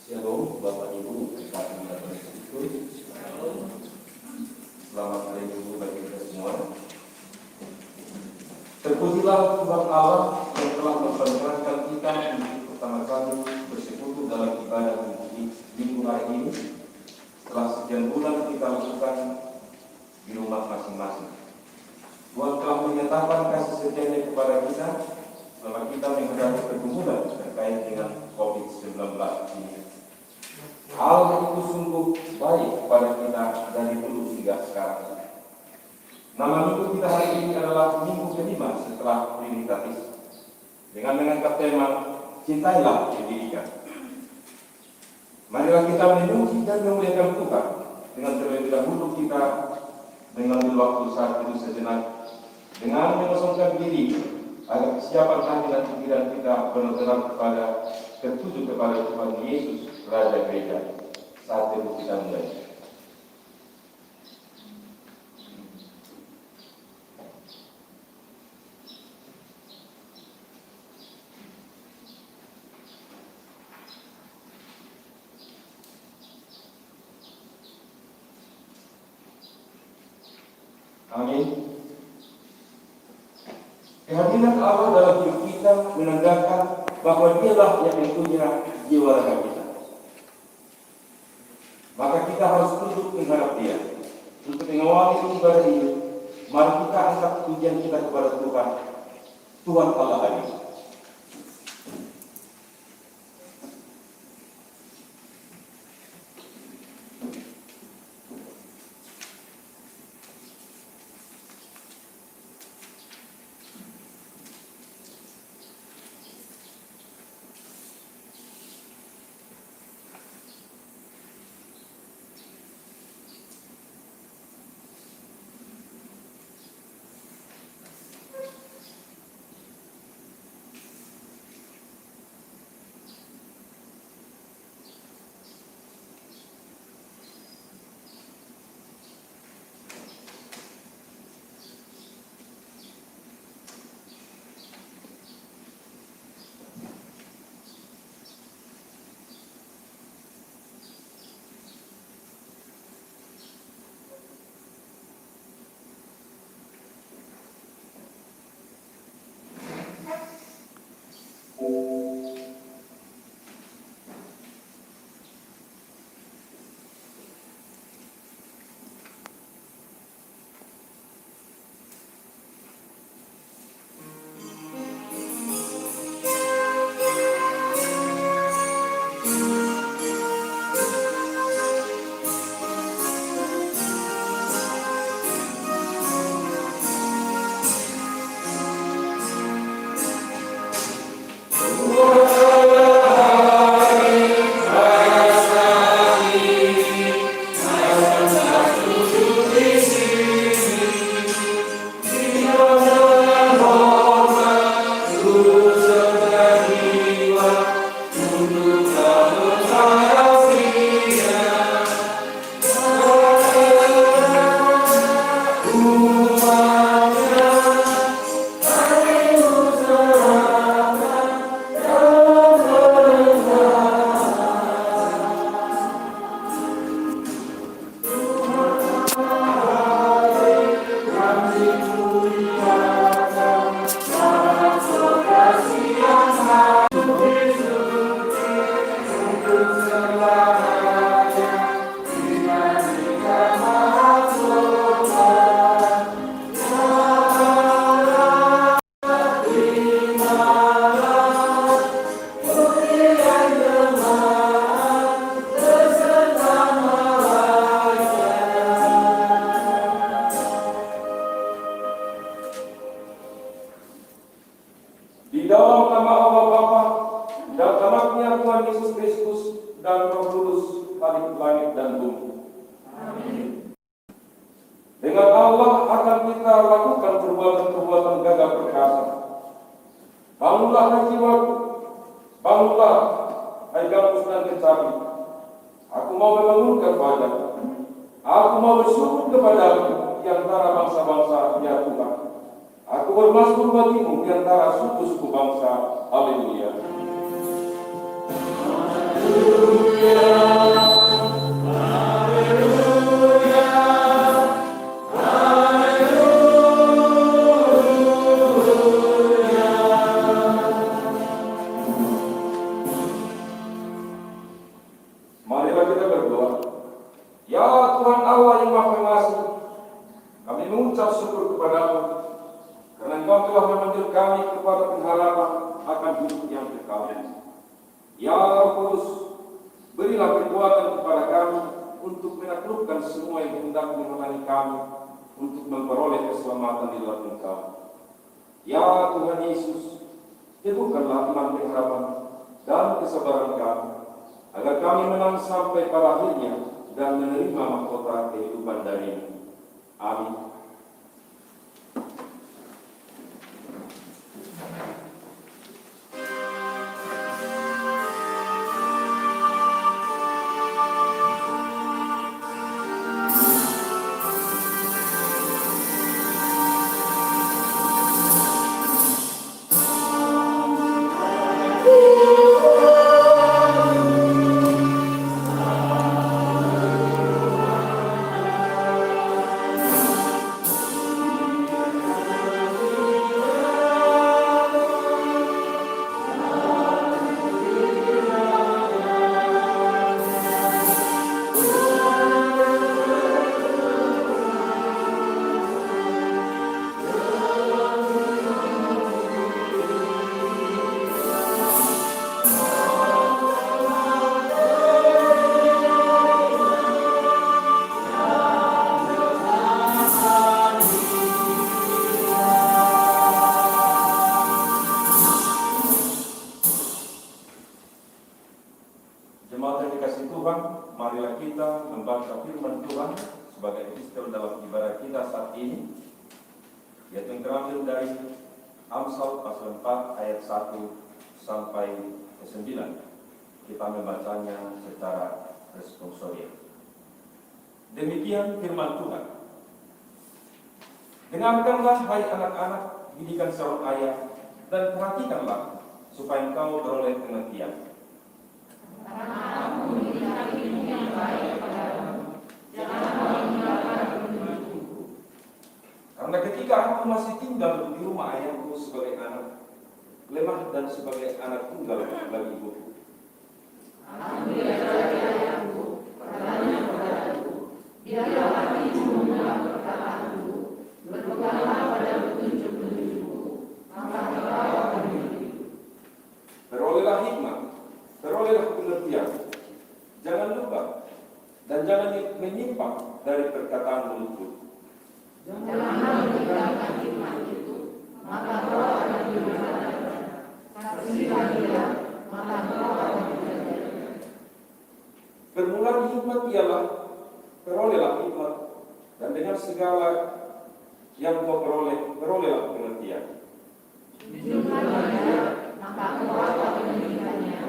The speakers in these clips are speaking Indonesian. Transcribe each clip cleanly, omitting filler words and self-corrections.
Shalom, Bapak Ibu, kami datang itu. Selamat hari Minggu bagi kita semua. Terpujilah Tuhan Allah yang telah memperkenankan kita untuk pertama kali bersekutu dalam ibadah minggu hari ini. Setelah sekian bulan kita lakukan di rumah masing-masing. Tuhan telah menyatakan kasih setianya kepada kita selama kita menghadapi pergumulan terkait dengan COVID-19 ini. Hal itu sungguh baik pada kita dari dulu hingga sekarang. Nama minggu kita hari ini adalah minggu kelima setelah Trinitatis, dengan mengangkat tema Cintailah Pendidikan. Marilah kita memuji dan memuliakan Tuhan dengan terlebih dahulu kita mengambil waktu saat itu sejenak dengan mengosongkan diri agar kesiapan hati dan pikiran kita benar-benar tertuju kepada Tuhan Yesus Raja Gereja. Saat itu kita mulai. Amin. Kehadiran Allah dalam hidup kita menandakan bahwa Dialah yang mempunyai jiwa raga kita. Maka kita harus tunduk menghadap Dia. Untuk mengawali ibadah ini, mari kita angkat pujian kita kepada Tuhan, Tuhan Allah hari ini. Di dalam nama Allah Bapa dan anaknya Tuhan Yesus Kristus dan Roh Kudus, Khalik langit dan bumi. Amin. Dengan Allah akan kita lakukan perbuatan-perbuatan gagah perkasa. Bangunlah hai jiwaku, bangunlah hai gambus dan kecapi. Aku mau membangunkan wajahku. Aku mau bersyukur kepadamu di antara bangsa-bangsa, ya Tuhan. Aku bermasmur bagimu di antara suku-suku bangsa. Haleluya. Haleluya. mengucap syukur kepadamu, karena Engkau telah memanggil kami kepada pengharapan akan hidup yang kekal. Ya Roh Kudus, berilah kekuatan kepada kami untuk menaklukkan semua yang hendak menghalangi kami untuk memperoleh keselamatan di dalam Engkau. Ya Tuhan Yesus, teguhkanlah iman pengharapan dan kesabaran kami, agar kami menang sampai pada akhirnya dan menerima mahkota kehidupan dari-Mu. Amin. Jemaat yang dikasihi Tuhan, marilah kita membaca firman Tuhan sebagai epistel dalam ibadah kita saat ini, yaitu yang terambil dari Amsal pasal 4 ayat 1 sampai ke 9. Kita membacanya secara responsorial. Demikian firman Tuhan. Dengarkanlah hai anak-anak didikan seorang ayah, dan perhatikanlah supaya engkau beroleh pengertian. Karena ketika aku masih tinggal di rumah ayahku sebagai anak, lemah dan sebagai anak tunggal bagi ibuku. Aku diajari ayahku, katanya kepadaku, biarlah ibu mendengar perkataanku, berpeganglah pada petunjuk-petunjukku, maka engkau akan hidup. Perolehlah hikmat, perolehlah pengertian, jangan lupa dan jangan menyimpang dari perkataan mulutku. Janganlah meninggalkan hikmat itu, maka engkau akan hidup. Saksilah dia, maka engkau akan hidup. Permulaan hikmat ialah perolehlah hikmat, dan dengan segala yang kau perolehlah pengertian. Jujurlah dia, maka engkau akan meninggalkannya.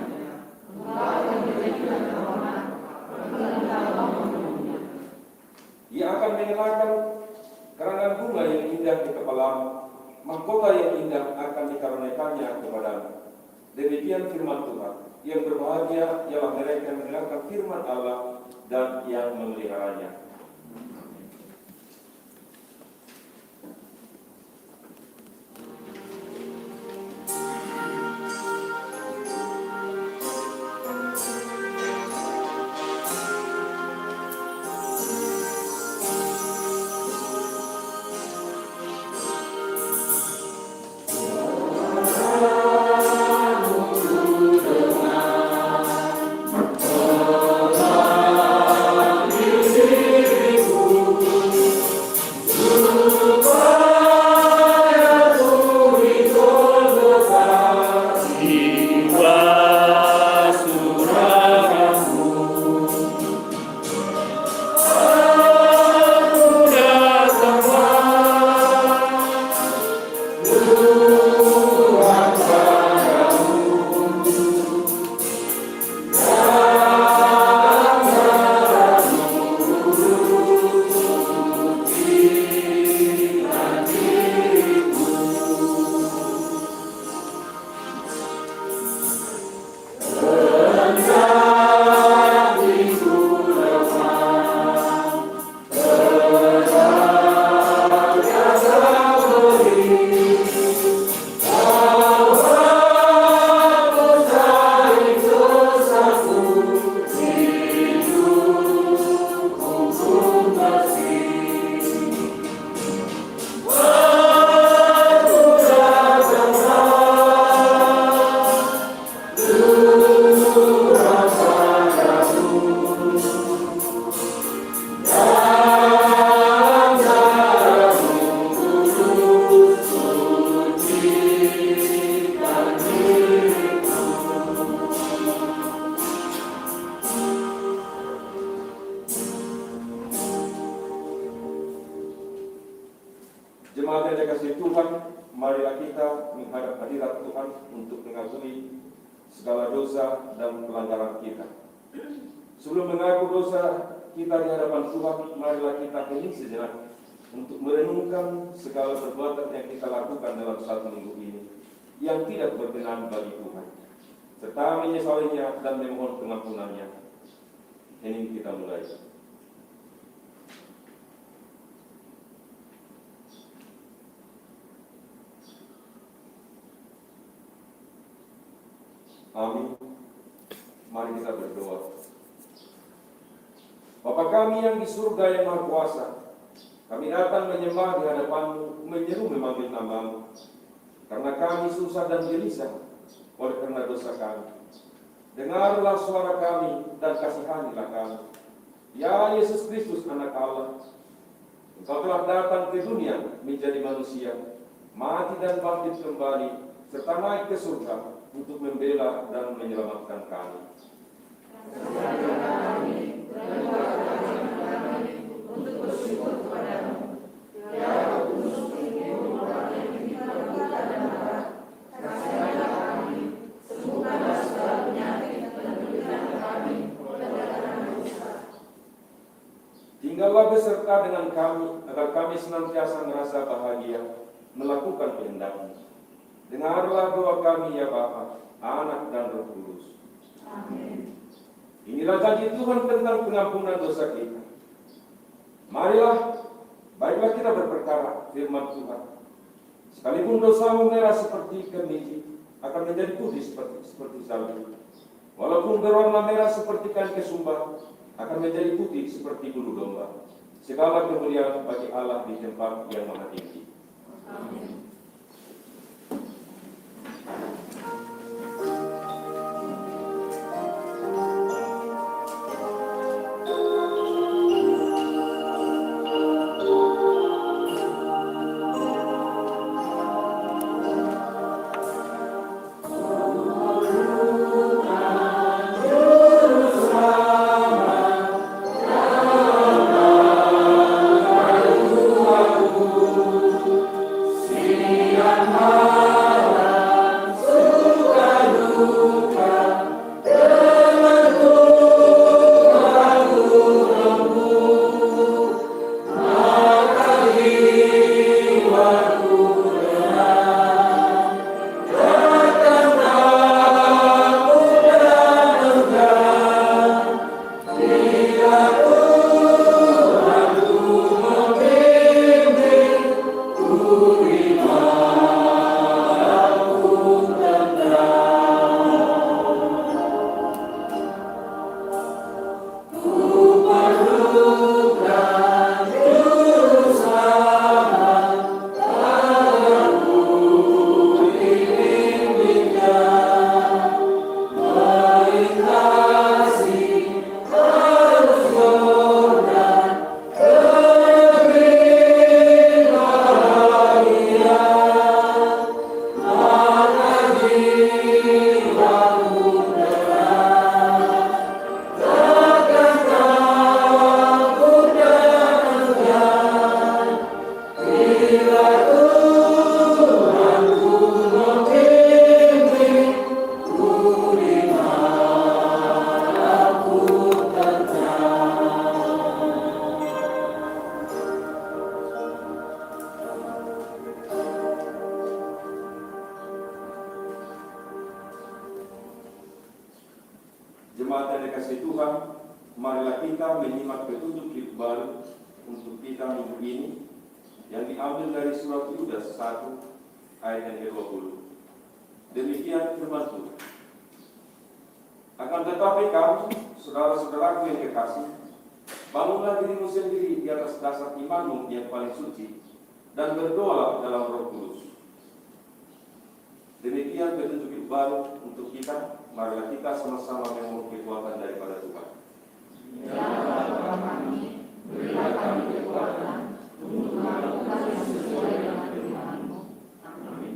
Engkau akan menjadikan terhormat, maka engkau akan memenuhinya. Ia akan mengenakan karangan bunga yang indah di kepalamu, mahkota yang indah akan dikaruniakannya kepadamu. Demikian firman Tuhan. Yang berbahagia ialah mereka yang mendengarkan firman Allah dan yang memeliharanya. Oh, Jemaat yang dikasihi Tuhan, marilah kita menghadap hadirat Tuhan untuk mengakui segala dosa dan pelanggaran kita. Sebelum mengaku dosa kita di hadapan Tuhan, marilah kita hening sejenak untuk merenungkan segala perbuatan yang kita lakukan dalam satu minggu ini yang tidak berkenan bagi Tuhan, serta menyesalinya dan memohon pengampunannya. Hening kita mulai. Amin. Mari kita berdoa. Bapa kami yang di surga yang Maha Kuasa, kami datang menyembah di hadapan-Mu, menyeru memanggil nama-Mu, karena kami susah dan gelisah oleh karena dosa kami. Dengarlah suara kami dan kasihanilah kami. Ya Yesus Kristus, Anak Allah, Engkau telah datang ke dunia menjadi manusia, mati dan bangkit kembali, serta naik ke surga untuk membela dan menyelamatkan kami. Untuk bersyukur kepadamu, ya Kudus, orang yang kita luka dan marah, kasihilah kami, sembuhkanlah segala penyakit dan berikan kami kebenaran dosa. Tinggallah beserta dengan kami, agar kami senantiasa merasa bahagia melakukan kehendak-Mu. Dengarlah doa kami ya Bapa, Anak dan Roh Kudus. Amin. Inilah janji Tuhan tentang pengampunan dosa kita. Marilah, baiklah kita berperkara firman Tuhan. Sekalipun dosamu merah seperti kemeja, akan menjadi putih seperti salju. Walaupun berwarna merah seperti kain kesumba, akan menjadi putih seperti bulu domba. Segala kemuliaan bagi Allah di tempat yang maha tinggi. Amin. Jemaat yang dikasihi Tuhan, marilah kita menyimak petunjuk hidup baru untuk kita minggu ini yang diambil dari surat Yudas 1 ayat yang ke-20. Demikian firman Tuhan. Akan tetapi kamu, saudara-saudaraku yang kekasih, bangunlah dirimu sendiri di atas dasar imanmu yang paling suci dan berdoalah dalam Roh Kudus. Demikian petunjuk hidup baru untuk kita. Marilah kita sama-sama memohon kekuatan daripada Tuhan. Ya Bapa kami, berilah kami kekuatan untuk melakukan yang sesuai dengan firman-Mu. Amin.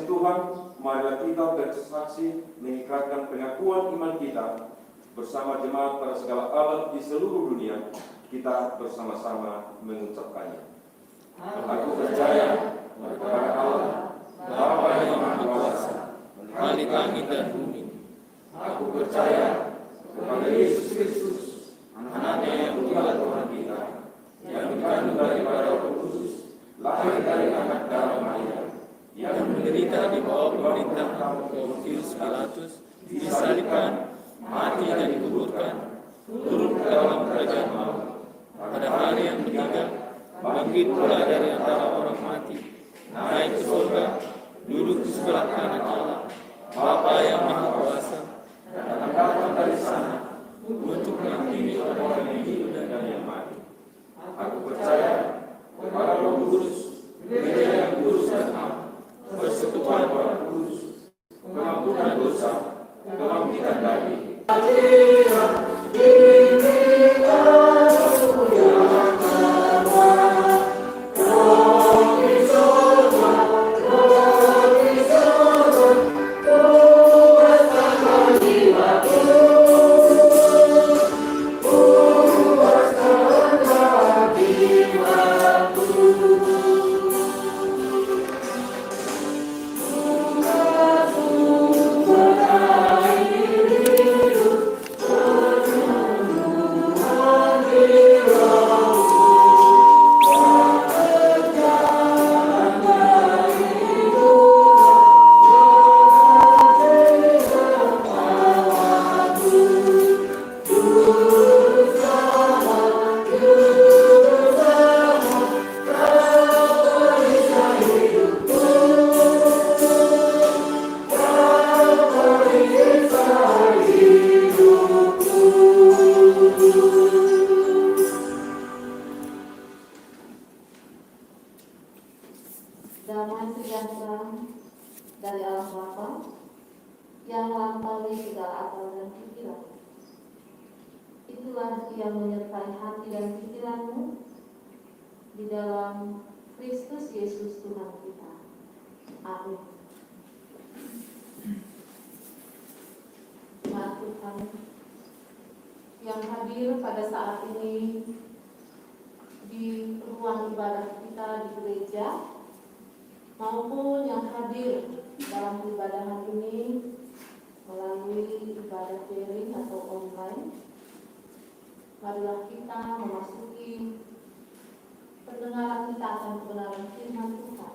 kasih Tuhan, marilah kita bersaksi mengikrarkan pengakuan iman kita bersama jemaat pada segala abad di seluruh dunia. Kita bersama-sama mengucapkannya. Aku percaya kepada Allah, Bapa yang Maha Kuasa, Khalik langit dan bumi. Aku percaya kepada Yesus Kristus, Anaknya yang tunggal Tuhan kita, yang dikandung daripada Roh Kudus, lahir dari anak darah Maria, yang menderita di bawah pemerintahan Pontius Pilatus, disalibkan, mati dan dikuburkan, turun ke dalam kerajaan maut. Pada hari yang ketiga, bangkit pula dari antara orang mati, naik ke surga, duduk di sebelah kanan Allah, Bapa yang Maha Kuasa, dan akan datang dari sana untuk mengampuni orang yang hidup dan yang mati. Aku percaya kepada Roh Kudus, Gereja yang kudus dan am, persekutuan orang kudus, pengampunan dosa, kebangkitan daging. Damai sejahtera dari Allah Bapa yang melampaui segala akal dan pikiran. Itulah yang menyertai hati dan pikiranmu di dalam Kristus Yesus Tuhan kita. Amin. Jemaat Tuhan yang hadir pada saat ini di ruang ibadah kita di gereja, maupun yang hadir dalam peribadahan ini melalui ibadah daring atau online, marilah kita memasuki pendengaran kita akan kebenaran firman Tuhan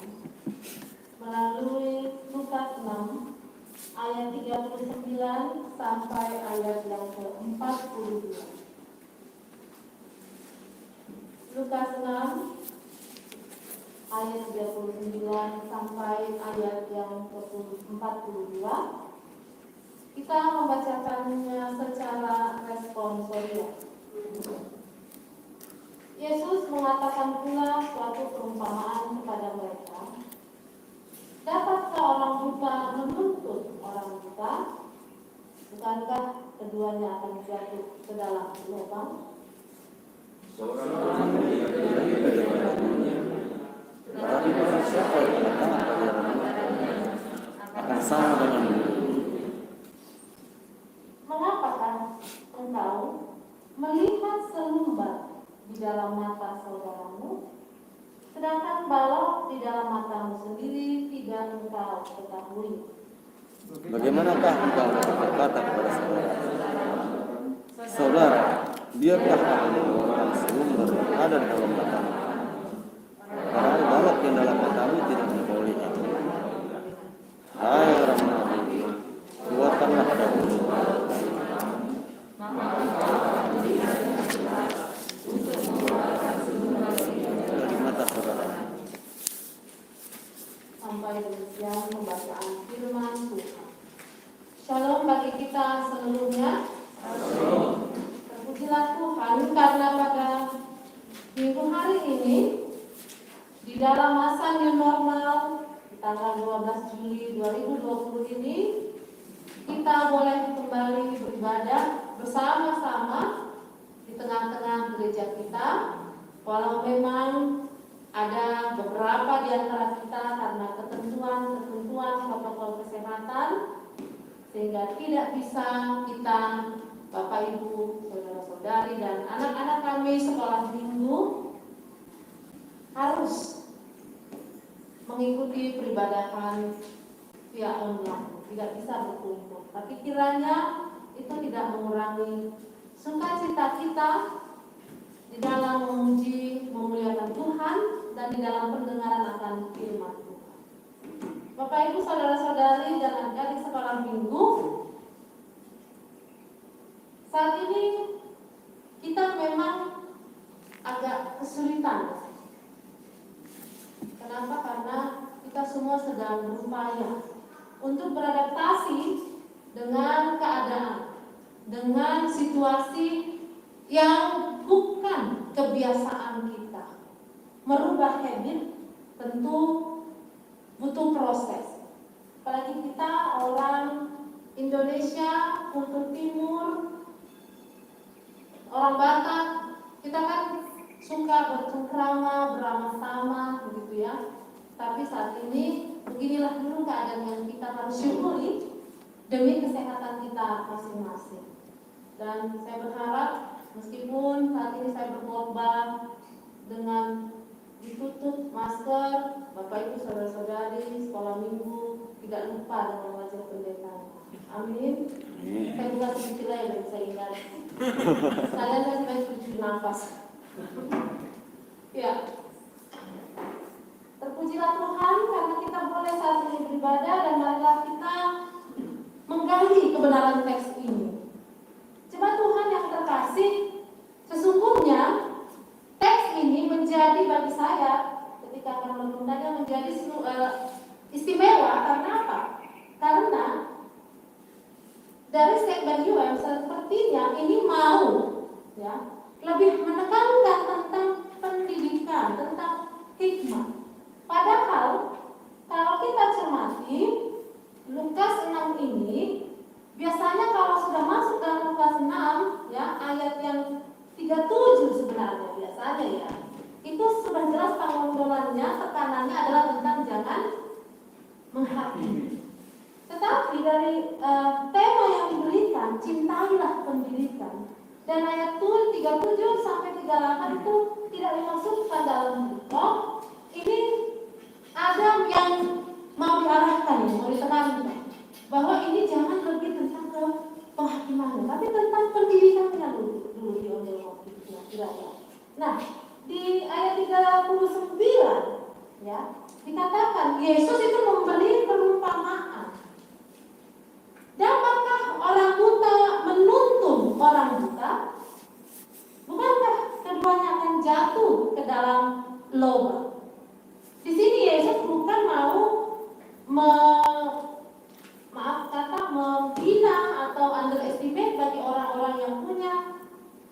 melalui Lukas 6 ayat 39 sampai ayat yang ke-42. Lukas 6 ayat 39 sampai ayat yang ke-42. Kita membacakannya secara responsorial. Yesus mengatakan pula suatu perumpamaan kepada mereka. Dapatkah orang buta menuntut orang buta? Bukankah keduanya akan jatuh ke dalam lubang? Tetapi barang siapa yang meletakkan kepadanya akan sama dengan Mengapakah engkau melihat selumbar di dalam mata saudaramu, sedangkan balok di dalam matamu sendiri tidak engkau ketahui? Bagaimanakah engkau dapat berkata kepada saudara, saudara, biarkah aku mengeluarkan selumbar yang ada di dalam matamu, padahal balok yang dalam matamu tidak engkau lihat? Hai orang munafik, keluarkanlah dahulu dari mata saudara. Sampai demikian pembacaan firman Tuhan. Shalom bagi kita seluruhnya. Terpujilah Tuhan karena pada minggu hari ini di dalam masa new normal tanggal 12 Juli 2020 ini kita boleh kembali beribadah bersama-sama di tengah-tengah gereja kita, walau memang ada beberapa di antara kita karena ketentuan protokol kesehatan sehingga tidak bisa kita, Bapak Ibu, saudara-saudari dan anak-anak kami sekolah minggu harus mengikuti peribadahan via online, tidak bisa berkumpul. Tapi kiranya itu tidak mengurangi sukacita kita di dalam memuji, memuliakan Tuhan dan di dalam pendengaran akan firman Tuhan. Bapak Ibu, saudara-saudari dan adik-adik sekolah minggu, saat ini kita memang agak kesulitan. Kenapa? Karena kita semua sedang berupaya untuk beradaptasi dengan keadaan, dengan situasi yang bukan kebiasaan kita. Merubah habit tentu butuh proses. Apalagi kita orang Indonesia, kultur timur, orang Batak, kita kan suka bercengkrama, beramah-tamah, begitu ya. Tapi saat ini beginilah dulu keadaan yang kita harus syukuri demi kesehatan kita masing-masing. Dan saya berharap meskipun saat ini saya berkorban dengan ditutup masker, Bapak Ibu saudara-saudari sekolah minggu tidak lupa dengan wajah pendeta. Amin. Saya juga sedikit yang bisa ingat. Saya kan baik cuci nafas. Ya. Terpujilah Tuhan karena kita boleh saat ini beribadah dan marilah kita menggali kebenaran teks ini. Jemaat Tuhan yang terkasih, sesungguhnya teks ini menjadi bagi saya ketika akan merenungkannya menjadi istimewa. Karena apa? Karena dari statement UM sepertinya ini mau ya lebih menekankan tentang pendidikan, tentang hikmah. Padahal kalau kita cermati Lukas 6 ini biasanya kalau sudah masuk dalam Lukas 6 ya ayat yang 37 sebenarnya biasanya ya itu sudah jelas pengomdolannya, tekanannya adalah tentang jangan menghakimi. Tetapi dari tema yang diberikan, cintailah pendidikan, dan ayat 37 sampai 38 itu tidak dimaksudkan dalam bentuk ini ada yang mau diarahkan, mau ditekankan bahwa ini jangan lebih tentang ke penghakiman, tapi tentang pendidikannya dulu diambil waktu itu. Nah, di ayat 39 ya dikatakan Yesus itu memberi perumpamaan. Dapatkah orang buta menuntun orang buta? Bukankah keduanya akan jatuh ke dalam lubang? Di sini Yesus bukan mau menghina atau underestimate bagi orang-orang yang punya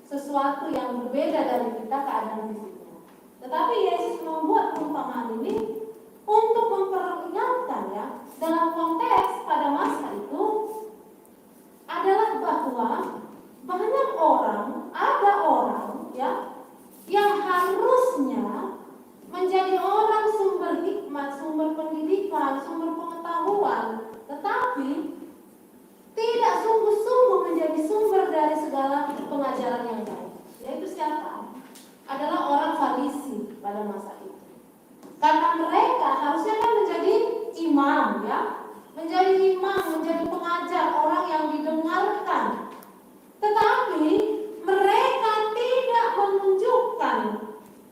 sesuatu yang berbeda dari kita keadaan fisiknya. Tetapi Yesus membuat perumpamaan ini untuk memperingatkan ya dalam konteks pada masa itu adalah bahwa banyak orang, ada orang ya yang harusnya menjadi orang sumber hikmat, sumber pendidikan, sumber pengetahuan, tetapi tidak sungguh-sungguh menjadi sumber dari segala pengajaran yang baik. Yaitu siapa? Adalah orang Farisi pada masa itu. Karena mereka harusnya kan menjadi imam ya, menjadi imam, menjadi pengajar, orang yang didengarkan. Tetapi mereka tidak menunjukkan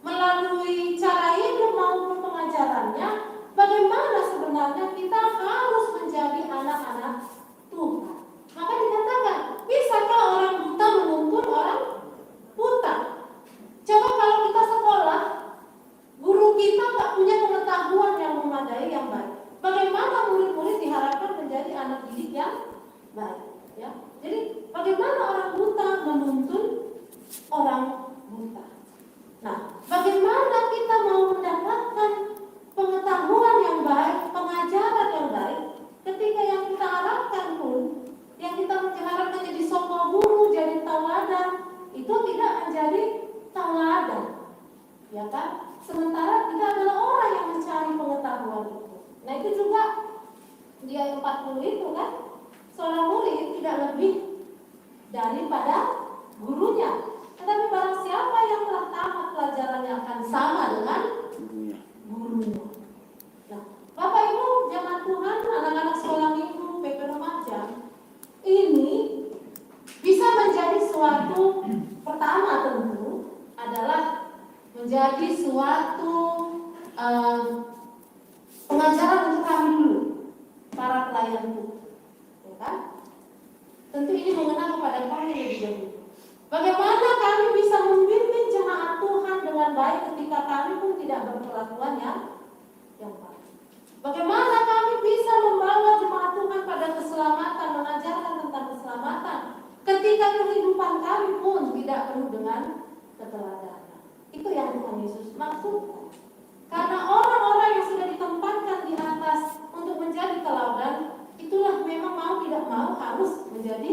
melalui cara hidup maupun pengajarannya bagaimana sebenarnya kita harus menjadi anak-anak Tuhan. Maka dikatakan, bisakah orang buta menuntun orang buta? Coba kalau kita sekolah, guru kita nggak punya pengetahuan yang memadai yang baik, bagaimana murid-murid diharapkan menjadi anak didik yang baik? Ya, jadi bagaimana orang buta menuntun orang buta? Nah, bagaimana kita mau mendapatkan pengetahuan yang baik, pengajaran yang baik, ketika yang kita harapkan pun, yang kita harapkan jadi soko guru, jadi tauladan, itu tidak menjadi tauladan, ya kan? Sementara kita adalah orang yang mencari pengetahuan itu. Nah itu juga di ayat 40 itu kan, seorang murid tidak lebih daripada gurunya. Tetapi barang siapa yang telah tamat pelajarannya akan sama dengan gurunya. Nah, Bapak Ibu, jemaat Tuhan, anak-anak sekolah minggu, PP remaja, ini bisa menjadi suatu, pertama tentu adalah menjadi suatu pengajaran untuk kami dulu, para pelayan Tuhan, ya kan? Tentu ini mengenal kepada kami lebih dahulu. Bagaimana kami bisa membimbing jemaat Tuhan dengan baik ketika kami pun tidak berperlakuan yang baik? Bagaimana kami bisa membawa jemaat Tuhan pada keselamatan, mengajarkan tentang keselamatan ketika kehidupan kami pun tidak penuh dengan keteladanan? Itu yang Tuhan Yesus maksudkan. Karena orang-orang yang sudah ditempatkan di atas untuk menjadi teladan, itulah memang mau tidak mau harus menjadi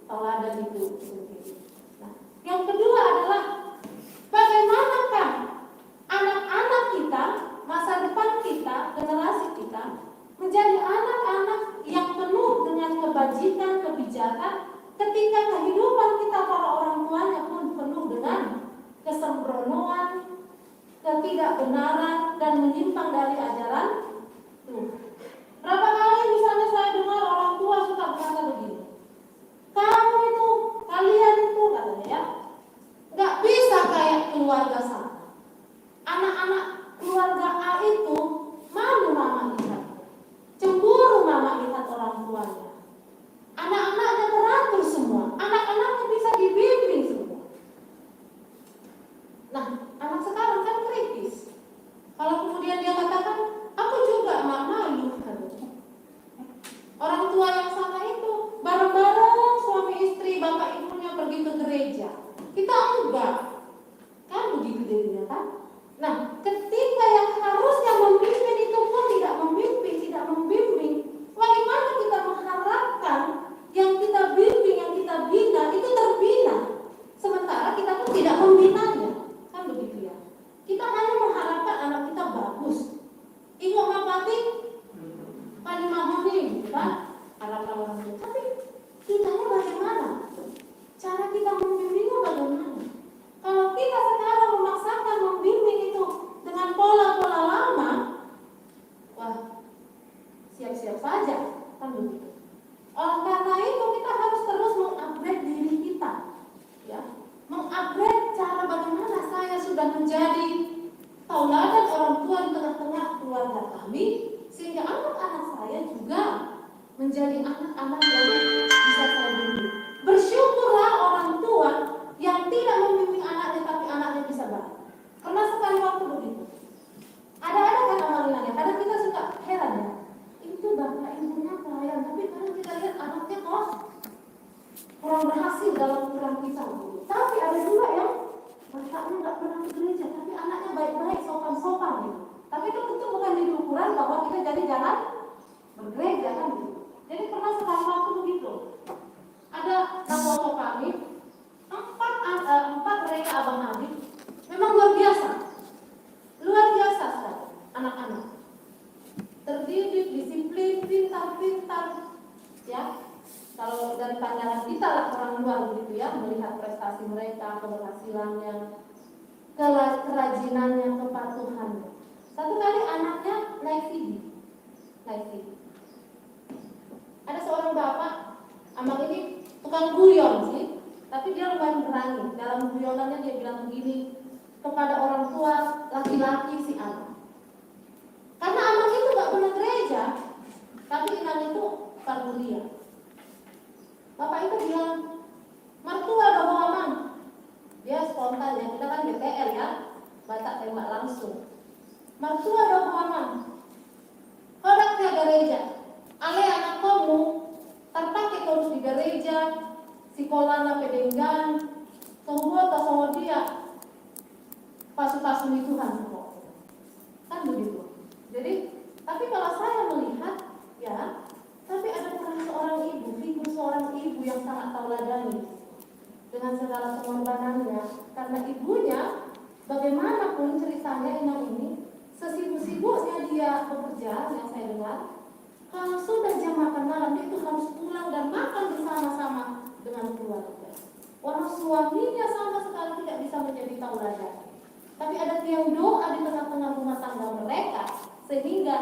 teladan itu sendiri. Nah, yang kedua adalah bagaimanakah anak-anak kita, masa depan kita, generasi kita menjadi anak-anak yang penuh dengan kebajikan, kebijakan, ketika kehidupan kita para orang tuanya pun penuh dengan kesembronoan, ketidakbenaran, dan menyimpang dari ajaran Tuhan. Berapa kali misalnya saya dengar orang tua suka berkata begini, kamu itu, kalian itu katanya ya, nggak bisa kayak keluarga sana. Anak-anak keluarga A itu malu mama lihat, cemburu mama lihat orang tuanya. Anak-anaknya teratur semua, anak-anaknya bisa dibimbing semua. Nah, anak sekarang kan kritis. Kalau kemudian dia katakan, aku juga malu. Orang tua yang sama itu bareng-bareng suami istri, bapak ibunya pergi ke gereja. Kita enggak. Kan begitu jadinya kan? Nah, ketika yang harusnya memimpin itu pun tidak membimbing, bagaimana kita mengharapkan yang kita bimbing, yang kita bina itu terbina, sementara kita pun tidak membinanya, kan begitu ya? Kita hanya mengharapkan anak kita bagus. Ibu mapati paling mahoni, kan? Harapkan orang tua. Tapi kitanya bagaimana? Cara kita membimbingnya bagaimana? Kalau kita sekarang memaksakan membimbing itu dengan pola-pola lama, wah, siap-siap saja, kan begitu. Oleh karena itu kita harus terus mengupgrade diri kita, ya, mengupgrade cara bagaimana saya sudah menjadi tauladan orang tua di tengah-tengah keluarga kami, sehingga anak-anak saya juga menjadi anak-anak yang bisa saya bimbing. Bersyukurlah orang tua yang tidak membimbing anaknya tapi anaknya bisa baik. Pernah sekali waktu begitu. Ada kan amalannya. Kadang kita suka heran ya. Itu bapak ibunya pelayan, tapi kadang kita lihat anaknya kok kurang berhasil dalam ukuran kita. Tapi ada juga yang bapaknya nggak pernah ke gereja, tapi anaknya baik-baik, sopan-sopan gitu. Tapi itu tentu bukan jadi ukuran bahwa kita jadi jangan bergereja kan gitu. Jadi pernah sekali waktu begitu. Ada foto kami, empat mereka abang adik, memang luar biasa sekali anak-anak, terdidik, disiplin, pintar, ya. Kalau dari pandangan kita lah orang luar begitu ya, melihat prestasi mereka, keberhasilannya, kerajinannya, kepatuhannya. Satu kali anaknya naik TV. Ada seorang bapak, abang ini tukang guyon sih, tapi dia lumayan berani. Dalam guyonannya dia bilang begini kepada orang tua laki-laki si anak. Karena anak itu gak pernah gereja, tapi anak itu parmulia. Bapak itu bilang, mertua gak mau aman. Dia spontan ya, kita kan GTL ya, baca tembak langsung. Mertua gak mau aman. Hodak dia gereja. Ale anak kamu terpakai terus di gereja, sekolah na pedenggan, semua tak sama dia, pasu-pasu di Tuhan semua. Kan begitu. Jadi, tapi kalau saya melihat, ya, tapi ada peran seorang ibu, figur seorang ibu yang sangat tauladani dengan segala pengorbanannya, karena ibunya bagaimanapun ceritanya Inang ini, sesibuk-sibuknya dia bekerja yang saya dengar, kalau sudah jam makan malam dia itu harus pulang dan makan bersama-sama dengan keluarga. Walau suaminya sama sekali tidak bisa menjadi tauladan, tapi ada tiang doa di tengah-tengah rumah tangga mereka sehingga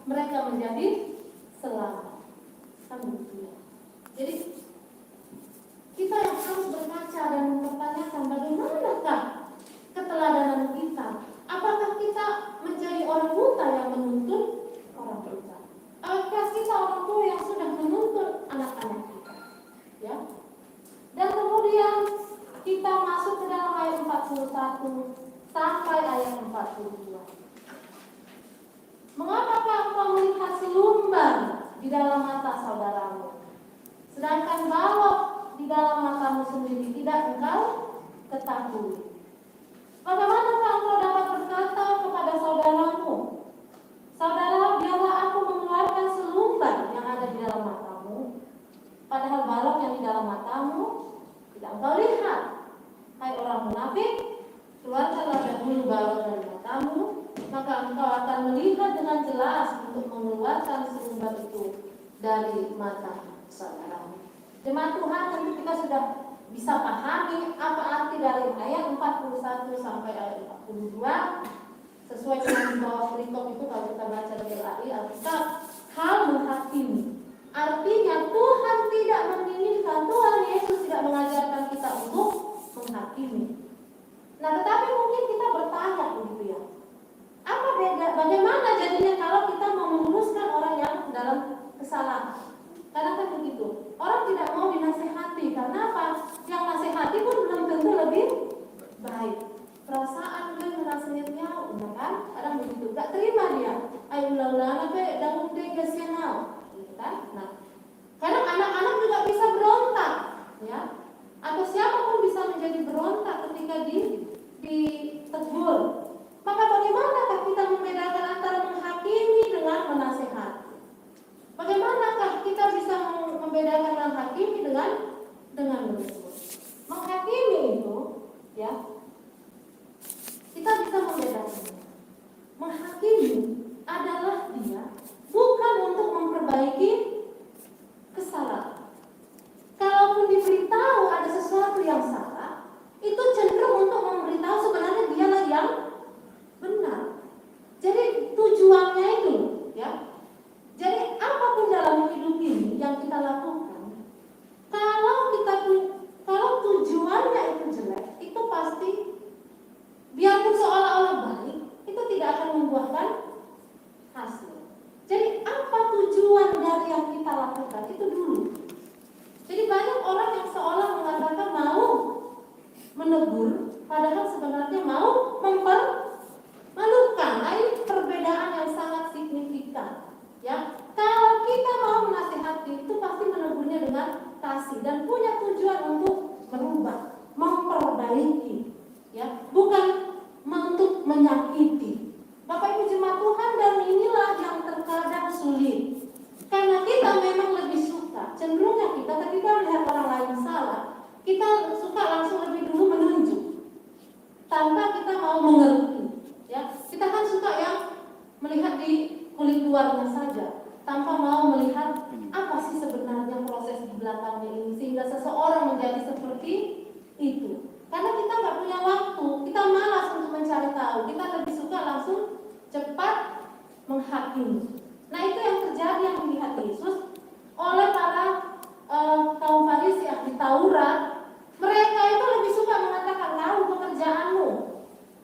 mereka menjadi selamat. Kan begitu ya. Jadi kita yang harus berkaca dan mempertanyakan bagaimanakah keteladanan kita. Apakah kita menjadi orang buta yang menuntun orang buta? Apakah kita orang tua yang sudah menuntun anak-anak kita? Ya. Dan kemudian kita masuk ke dalam ayat 41 sampai ayat 42. Mengapakah engkau melihat selumbar di dalam mata saudaramu, sedangkan balok di dalam matamu sendiri tidak engkau ketahui? Bagaimanakah engkau dapat berkata kepada saudaramu, saudara, biarlah aku mengeluarkan selumbar yang ada di dalam matamu, padahal balok yang di dalam matamu tidak engkau lihat? Hai orang munafik, keluarkanlah dahulu balok dari matamu, maka engkau akan melihat dengan jelas untuk mengeluarkan selumbar itu dari mata saudaramu. Jemaat Tuhan, tentu kita sudah bisa pahami apa arti dari ayat 41 sampai ayat 42 sesuai dengan di bawah perikop itu. Kalau kita baca dari LAI Alkitab, hal menghakimi. Artinya Tuhan tidak menginginkan, Tuhan Yesus tidak mengajarkan kita untuk menghakimi. Nah, tetapi mungkin kita bertanya begitu ya, apa beda, bagaimana jadinya kalau kita mau meluruskan orang yang dalam kesalahan? Karena kan begitu, orang tidak mau dinasehati. Karena apa? Yang nasihati pun belum tentu lebih baik. Perasaan dia menasehatinya, kan? Kadang begitu, gak terima dia. Ayo ulang-ulang, apa dalam dia kasihan, gitu kan? Nah, kadang anak-anak juga bisa berontak, ya. Atau siapapun bisa menjadi berontak ketika ditegur. Maka bagaimanakah kita membedakan antara menghakimi dengan menasehati? Bagaimanakah kita bisa membedakan menghakimi dengan menegur? Menghakimi itu, ya, kita bisa membedakan. Menghakimi adalah dia bukan untuk memperbaiki kesalahan. Kalaupun diberitahu ada sesuatu yang salah, itu cenderung untuk memberitahu sebenarnya dialah yang benar. Jadi tujuannya itu, ya. Jadi apapun dalam hidup ini yang kita lakukan, kalau tujuannya itu jelek, itu pasti biarpun seolah-olah baik, itu tidak akan membuahkan hasil. Jadi apa tujuan dari yang kita lakukan itu dulu. Jadi banyak orang yang seolah mengatakan mau menegur, padahal sebenarnya mau mempermalukan. Nah, ini perbedaan yang sangat signifikan. Ya, kalau kita mau menasihati itu pasti menegurnya dengan kasih dan punya tujuan untuk merubah, memperbaiki, ya, bukan untuk menyakiti. Bapak Ibu jemaat Tuhan, dan inilah yang terkadang sulit. Karena kita memang lebih suka, cenderungnya kita ketika melihat orang lain salah, kita suka langsung lebih dulu menunjuk tanpa kita mau mengerti. Ya, kita kan suka yang melihat di kulit luarnya saja, tanpa mau melihat apa sih sebenarnya proses di belakangnya ini sehingga seseorang menjadi seperti itu. Karena kita nggak punya waktu, kita malas untuk mencari tahu, kita lebih suka langsung cepat menghakimi. Nah, itu yang terjadi yang dilihat Yesus oleh para kaum Farisi ahli Taurat. Mereka itu lebih suka mengatakan, tahu pekerjaanmu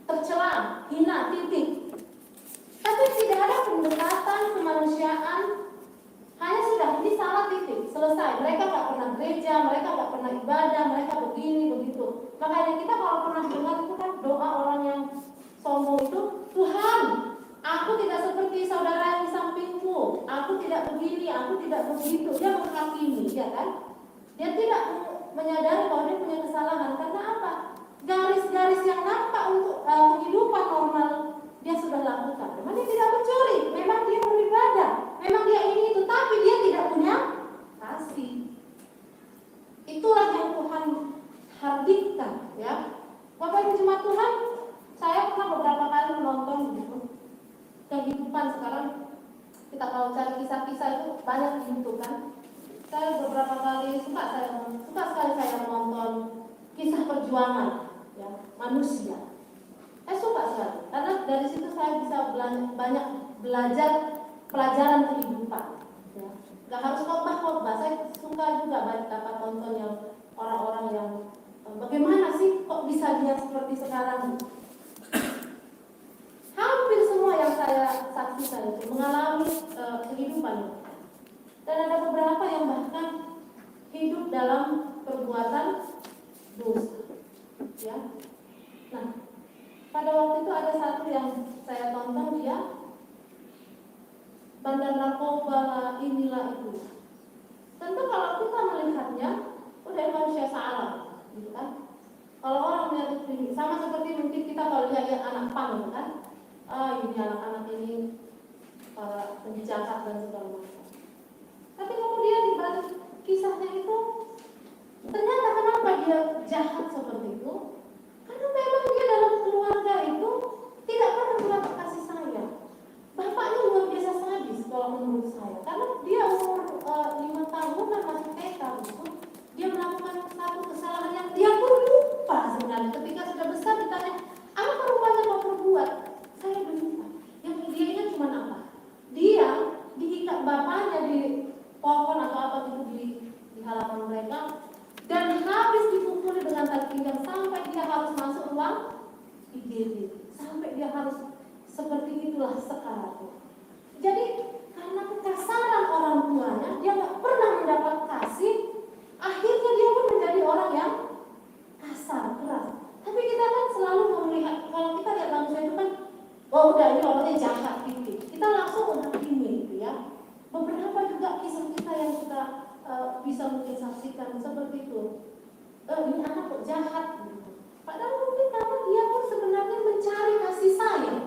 tercela, hina, titik. Tapi tidak ada pendekatan kemanusiaan, hanya sudah ini salah titik, selesai. Mereka nggak pernah gereja, mereka nggak pernah ibadah, mereka begini begitu. Makanya kita kalau pernah dengar itu kan doa orang yang sombong itu, Tuhan, aku tidak seperti saudara yang di sampingku, aku tidak begini, aku tidak begitu. Dia menghakimi, ya kan? Dia tidak menyadari bahwa dia punya kesalahan. Karena apa? Garis-garis yang nampak untuk kehidupan normal dia sudah lakukan. Memang dia tidak mencuri, memang dia beribadah, memang dia ini itu, tapi dia tidak punya kasih. Itulah yang Tuhan hardikan, ya. Bapak Ibu jemaat Tuhan, saya kan. Saya beberapa kali suka sekali saya nonton kisah perjuangan ya manusia. Saya suka sekali karena dari situ saya bisa banyak belajar pelajaran kehidupan. Ya. Gak harus khotbah. Saya suka juga dapat tonton yang orang-orang yang bagaimana sih kok bisa dia seperti sekarang. Hampir semua yang saya saksikan itu mengalami kehidupan. Dan ada beberapa yang bahkan hidup dalam perbuatan dosa. Ya. Nah, pada waktu itu ada satu yang saya tonton, dia bandar narkoba inilah itu. Tentu kalau kita melihatnya, udah manusia salah, gitu kan? Kalau orang melihat ini sama seperti mungkin kita kalau lihat anak pang, gitu kan? Ini anak-anak ini penjahat dan segala macam. Tapi kemudian di balik kisahnya itu ternyata kenapa dia jahat seperti itu? Karena memang dia dalam keluarga itu tidak pernah mendapat kasih sayang. Bapaknya luar biasa sadis kalau menurut saya. Karena dia umur 5 tahun masih TK gitu. Dia melakukan satu kesalahan yang dia pun lupa sebenarnya. Ketika sudah besar ditanya, apa rupanya mau perbuat? Saya lupa. Yang dia ingat cuma apa? Dia diikat bapaknya di pohon atau apa gitu di halaman mereka dan habis dipukuli dengan tali pinggang sampai dia harus masuk ruang IGD, sampai dia harus seperti itulah sekarang. Jadi karena kekasaran orang tuanya, dia nggak pernah mendapat kasih, akhirnya dia pun menjadi orang yang kasar, keras. Tapi kita kan selalu melihat, kalau kita lihat manusia itu kan, oh udah ini orangnya jahat gitu. Kita langsung udah ini gitu ya. Beberapa juga kisah kita yang kita bisa mungkin saksikan seperti itu. Ini anak kok jahat gitu. Padahal mungkin karena dia pun sebenarnya mencari kasih sayang.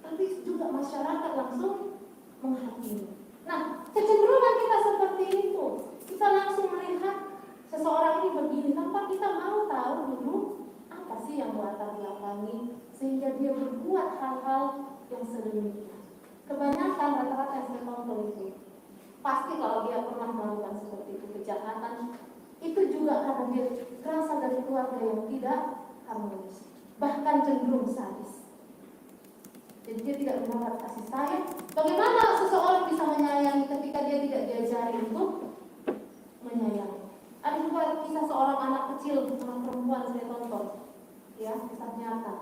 Tapi juga masyarakat langsung menghakimi. Nah, kecenderungan kita seperti itu. Kita langsung melihat seseorang ini begini tanpa kita mau tahu dulu apa sih yang melatar belakangi sehingga dia berbuat hal-hal yang sedemikian. Kebanyakan rata-rata yang saya tonton itu pasti kalau dia pernah melakukan seperti itu kejahatan, itu juga karena dia berasal dari keluarga yang tidak harmonis, bahkan cenderung sadis. Jadi dia tidak mendapat kasih sayang. Bagaimana seseorang bisa menyayangi ketika dia tidak diajari untuk menyayangi? Ada juga kisah seorang anak kecil, seorang perempuan saya tonton, ya kisah nyata.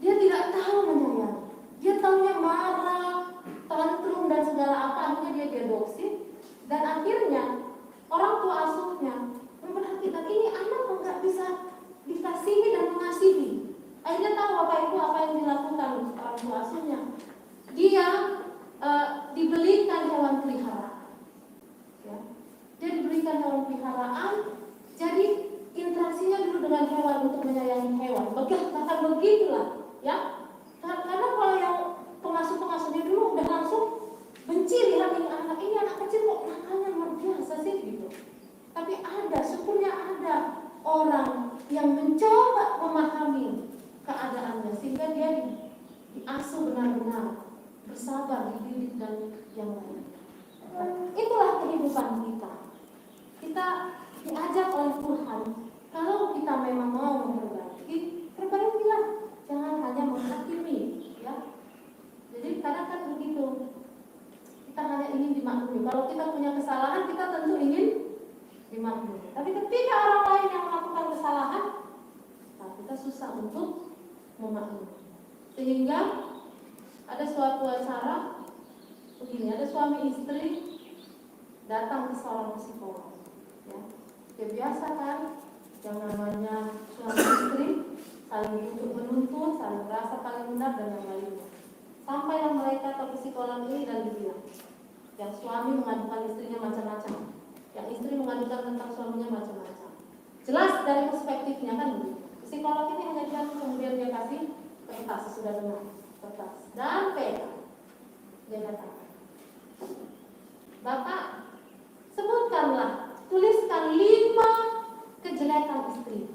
Dia tidak tahu menyayangi. Dia tahunya marah, tantrum dan segala apa, akhirnya dia diadopsi dan akhirnya orang tua asuhnya memperhatikan ini anak kok nggak bisa dikasihi dan mengasihi. Akhirnya tahu apa yang dilakukan orang tua asuhnya. Dia dibelikan hewan peliharaan. Ya. Dia diberikan hewan peliharaan, jadi interaksinya dulu dengan hewan untuk menyayangi hewan. Bahkan begitulah, ya. Karena kalau yang pengasuh-pengasuhnya dulu udah langsung benci lihat ini anak kecil kok nakalnya luar biasa sih gitu. Tapi syukurnya ada orang yang mencoba memahami keadaannya sehingga dia diasuh benar-benar, bersabar, dididik dan yang lain. Itulah kehidupan kita. Kita diajak oleh Tuhan, kalau kita memang mau memperbaiki, perbaikilah, jangan hanya menghakimi, ya. Jadi kadang kan begitu, kita hanya ingin dimaklumi. Kalau kita punya kesalahan, kita tentu ingin dimaklumi. Tapi ketika orang lain yang melakukan kesalahan, nah kita susah untuk memaklumi. Sehingga ada suatu acara begini, ada suami istri datang ke seorang psikolog, ya. Ya biasa kan, yang namanya suami istri saling duduk menuntut, saling merasa paling benar dan yang lainnya. Sampailah mereka ke psikolog ini dan dibilang, yang suami mengadukan istrinya macam-macam, yang istri mengadukan tentang suaminya macam-macam. Jelas dari perspektifnya kan begitu. Psikolog ini hanya bilang, kemudian dia kasih kertas, sudah dengar kertas dan pena. Dia katakan, Bapak sebutkanlah, tuliskan 5 kejelekan istri.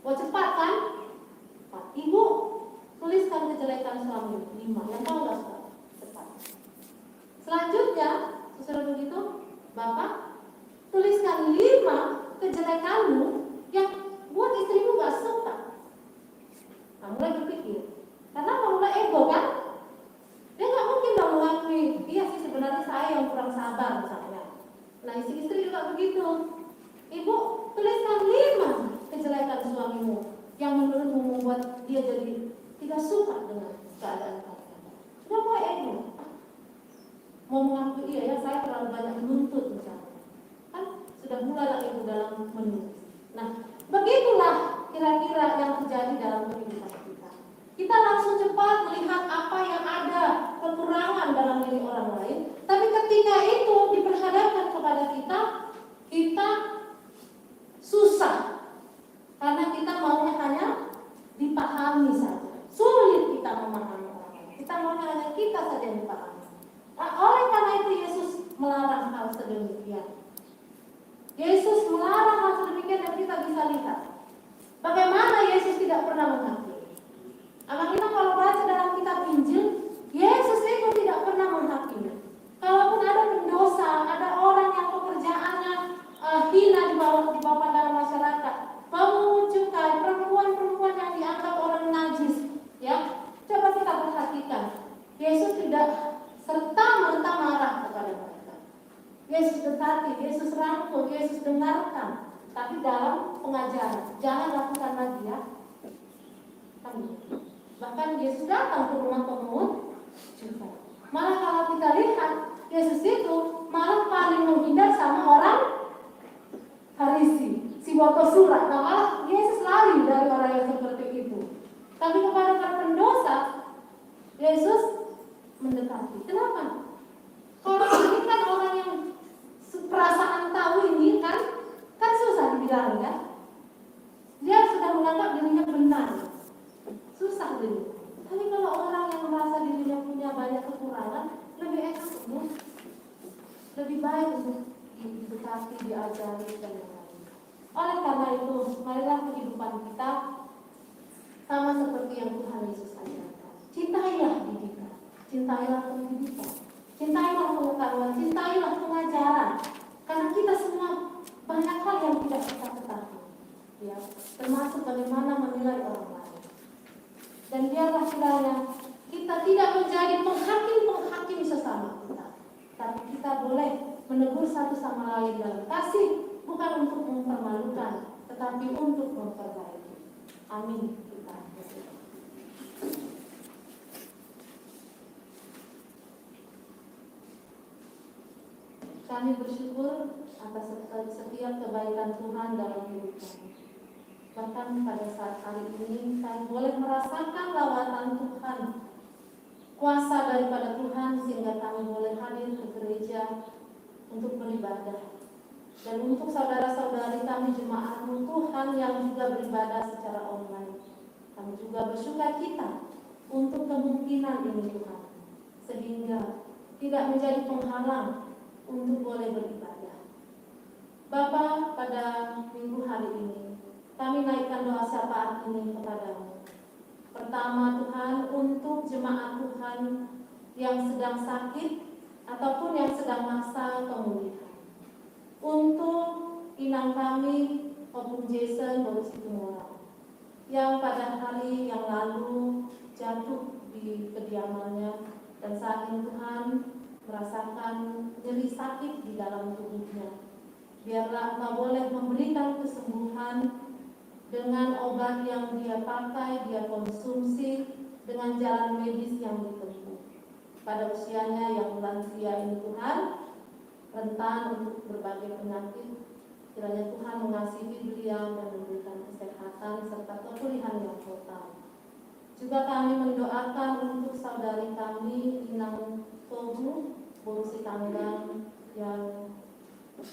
Mau cepat kan? Ibu tuliskan kejelekan suami 5. Yang tahu nggak sudah cepat. Selanjutnya, sesudah begitu tuliskan 5 kejelekanmu yang buat istrimu gak suka. Nah, mulai berpikir, karena mulai ego kan? Dia gak mungkin dong mengakui, iya sih sebenarnya saya yang kurang sabar misalnya. Nah, istri juga begitu. Ibu, tuliskan 5 kejelekan suamimu yang menurutmu membuat dia jadi tidak suka dengan keadaan kalian. Sudah mulai ego. Mau mengakui, iya ya saya terlalu banyak menuntut misalnya. Kan sudah mulai lagi dalam menulis. Nah, begitulah kira-kira yang terjadi dalam kehidupan kita. Kita langsung cepat melihat apa yang ada kekurangan dalam diri orang lain, tapi ketika itu diperhadapkan kepada kita, kita susah karena kita maunya hanya dipahami saja. Sulit kita memahami orang lain. Kita maunya hanya kita saja yang dipahami. Nah, oleh karena itu Yesus melarang hal sedemikian. Yesus melarang hal sedemikian dan kita bisa lihat bagaimana Yesus tidak pernah menghakimi. Anak kita kalau baca dalam kitab Injil, Yesus itu tidak pernah menghakimi. Kalaupun ada pendosa, ada orang yang pekerjaannya hina di bawah pandangan masyarakat, pemungut cukai, perempuan-perempuan yang dianggap orang najis, ya, coba kita perhatikan. Yesus tidak serta-merta marah kepada mereka. Yesus dekati, Yesus rangkul, Yesus dengarkan, tapi dalam pengajaran, jangan lakukan lagi ya. Bahkan Yesus datang ke rumah pemungut cukai. Malah kalau kita lihat, Yesus itu malah paling menghindar sama orang Farisi, si boto surat. Nah, malah Yesus lari dari orang yang seperti itu. Tapi kepada para pendosa, Yesus mendekati. Kenapa? Kalau ini kan orang yang perasaan tahu ini kan susah dibilang ya. Dia sudah menganggap dirinya benar. Susah diri. Tapi kalau orang yang merasa dirinya punya banyak kekurangan, lebih enak untuk lebih baik untuk didekati, diajari dan lain-lain. Oleh karena itu, marilah kehidupan kita sama seperti yang Tuhan Yesus ajarkan. Cintailah didikan, cintailah pendidikan, cintailah pengetahuan, cintailah pengajaran. Karena kita semua banyak hal yang tidak kita ketahui, ya, termasuk bagaimana menilai orang lain. Dan biarlah kiranya kita tidak menjadi penghakim sesama kita, tapi kita boleh menegur satu sama lain dalam kasih, bukan untuk mempermalukan, tetapi untuk memperbaiki. Amin. Kita berdoa. Kami bersyukur atas setiap kebaikan Tuhan dalam hidup kami. Bahkan pada saat hari ini kami boleh merasakan lawatan Tuhan, kuasa daripada Tuhan, sehingga kami boleh hadir ke gereja untuk beribadah. Dan untuk saudara-saudari kami jemaatmu Tuhan yang juga beribadah secara online, kami juga bersuka cita untuk kemungkinan ini Tuhan, sehingga tidak menjadi penghalang untuk boleh beribadah. Bapa, pada minggu hari ini kami naikkan doa syafaat ini kepadamu. Pertama Tuhan, untuk jemaat Tuhan yang sedang sakit ataupun yang sedang masa pemulihan. Untuk inang kami, Opung Jason baru Situmorang, yang pada hari yang lalu jatuh di kediamannya dan saat ini Tuhan merasakan nyeri sakit di dalam tubuhnya. Biarlah Engkau boleh memberikan kesembuhan dengan obat yang dia pakai, dia konsumsi, dengan jalan medis yang ditempuh. Pada usianya yang lansia ini Tuhan, rentan untuk berbagai penyakit, kiranya Tuhan mengasihi beliau dan memberikan kesehatan serta kepulihan yang total. Juga kami mendoakan untuk saudari kami Inang Tobu Bungsi Tanggang yang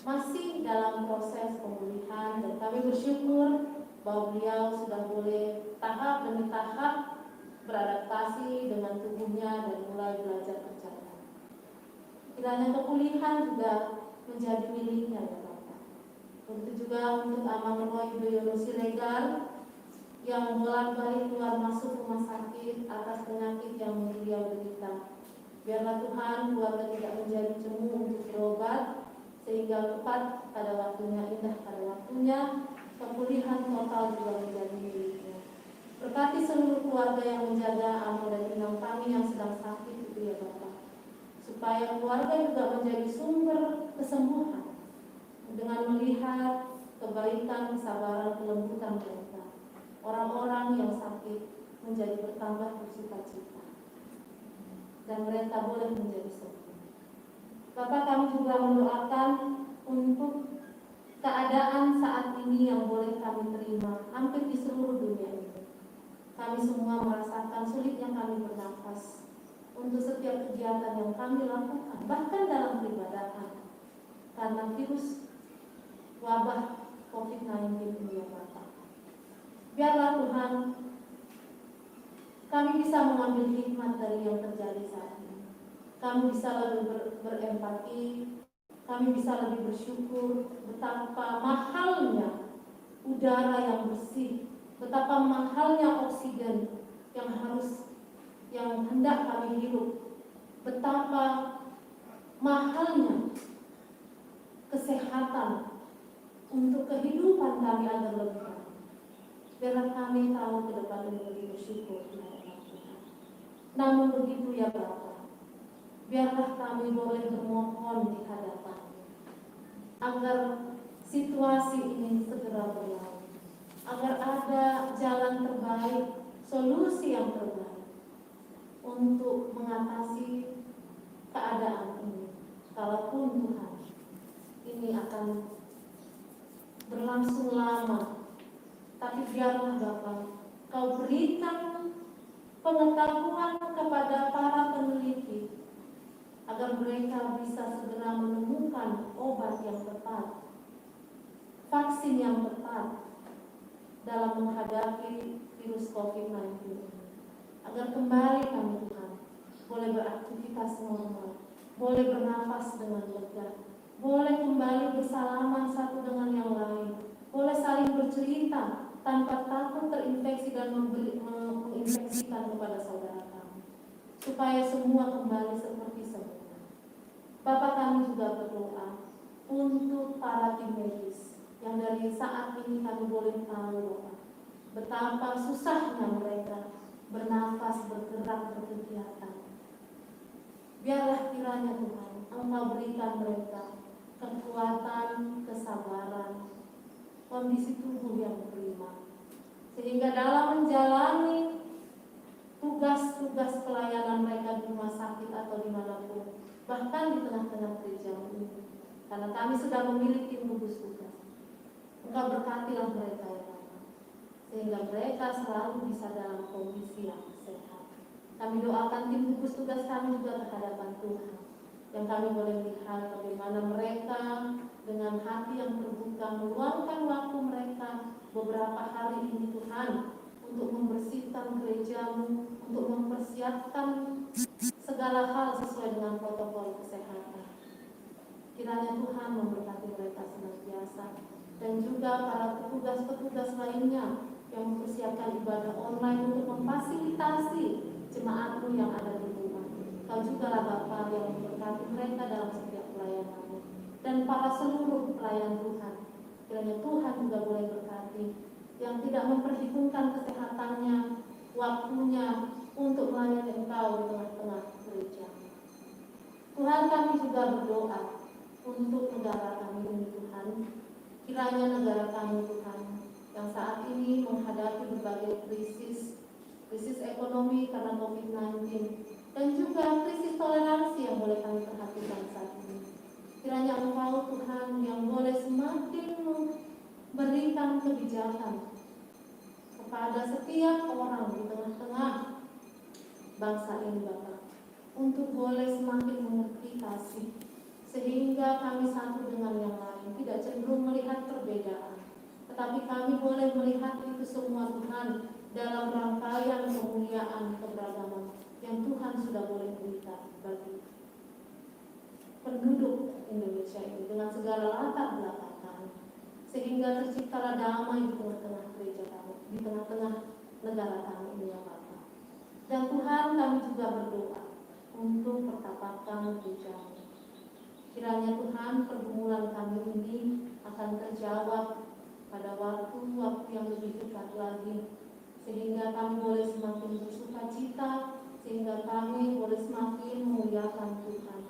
masih dalam proses pemulihan, dan kami bersyukur bahwa beliau sudah boleh tahap demi tahap beradaptasi dengan tubuhnya dan mulai belajar berjalan. Kiranya kepulihan juga menjadi miliknya ya Bapak. Begitu juga untuk Amang Roy Yudhoyono Siregar yang bolak-balik keluar masuk rumah sakit atas penyakit yang beliau derita. Biarlah Tuhan keluarga tidak menjadi cemu untuk berobat, sehingga tepat pada waktunya, indah pada waktunya, pemulihan total juga menjadi miliknya. Berkati seluruh keluarga yang menjaga amal dan inang kami yang sedang sakit itu ya Bapak, supaya keluarga juga menjadi sumber kesembuhan dengan melihat kebaikan, kesabaran, kelembutan mereka. Orang-orang yang sakit menjadi bertambah bersukacita dan mereka boleh menjadi sembuh. Bapak, kami juga mendoakan untuk keadaan saat ini yang boleh kami terima hampir di seluruh dunia ini. Kami semua merasakan sulitnya kami bernafas untuk setiap kegiatan yang kami lakukan, bahkan dalam peribadahan, karena virus wabah COVID-19 ini ya Bapak. Biarlah Tuhan kami bisa mengambil hikmat dari yang terjadi saat ini. Kami bisa lebih berempati, kami bisa lebih bersyukur betapa mahalnya udara yang bersih, betapa mahalnya oksigen yang hendak kami hirup, betapa mahalnya kesehatan untuk kehidupan kami agar lebih baik. Biarlah kami tahu ke depan ini lebih bersyukur kepada Tuhan. Namun begitu ya Bapa, biarlah kami boleh bermohon di hadapan agar situasi ini segera berlalu, agar ada jalan terbaik, solusi yang terbaik untuk mengatasi keadaan ini. Kalaupun Tuhan ini akan berlangsung lama, tapi biarlah Bapa, Kau berikan pengetahuan kepada para peneliti agar mereka bisa segera menemukan obat yang tepat, vaksin yang tepat dalam menghadapi virus COVID-19. Agar kembali kami Tuhan boleh beraktivitas normal, boleh bernafas dengan lega, boleh kembali bersalaman satu dengan yang lain, boleh saling bercerita tanpa takut terinfeksi dan menginfeksikan kepada saudara kami, supaya semua kembali seperti semula. Bapak, kami juga berdoa untuk para tim medis yang dari saat ini kami boleh tahu Bapak, betapa susahnya mereka bernafas, bergerak, berkegiatan. Biarlah kiranya Tuhan Engkau berikan mereka kekuatan, kesabaran, kondisi tubuh yang prima, sehingga dalam menjalani tugas-tugas pelayanan mereka di rumah sakit atau dimanapun, bahkan di tengah-tengah gereja ini, karena kami sudah memiliki gugus tugas, Engkau berkatilah mereka ya Bapak, sehingga mereka selalu bisa dalam kondisi yang sehat. Kami doakan tim gugus tugas kami juga kehadapan Tuhan, yang kami boleh lihat bagaimana mereka dengan hati yang terbuka meluangkan waktu mereka beberapa hari ini Tuhan untuk membersihkan gerejamu, untuk mempersiapkan segala hal sesuai dengan protokol kesehatan. Kiranya Tuhan memberkati mereka senantiasa, dan juga para petugas-petugas lainnya yang mempersiapkan ibadah online untuk memfasilitasi jemaatmu yang ada di rumah. Kau juga lah Bapa yang memberkati mereka dalam setiap pelayananmu, dan para seluruh pelayan Tuhan. Kiranya Tuhan juga boleh berkati yang tidak memperhitungkan kesehatannya, waktunya untuk melayani Engkau di tengah-tengah gereja. Tuhan, kami juga berdoa untuk negara kami ini Tuhan. Kiranya negara kami Tuhan yang saat ini menghadapi berbagai krisis ekonomi karena COVID-19, dan juga krisis toleransi yang boleh kami perhatikan saat ini. Kiranya Engkau Tuhan yang boleh semakin memberikan kebijakan kepada setiap orang di tengah-tengah bangsa ini Bapak, untuk boleh semakin mengerti kasih, sehingga kami satu dengan yang lain, tidak cenderung melihat perbedaan, tetapi kami boleh melihat itu semua Tuhan dalam rangkaian kemuliaan keberagaman yang Tuhan sudah boleh berikan bagi penduduk Indonesia ini dengan segala latar belakang kami, sehingga terciptalah damai di tengah-tengah gereja kami, di tengah-tengah negara kami ini ya Bapak. Dan Tuhan, kami juga berdoa untuk pertapakan gereja. Kiranya Tuhan pergumulan terjawab pada waktu-waktu yang lebih dekat lagi, sehingga kami boleh semakin bersuka cita, sehingga kami boleh semakin memuliakan Tuhan.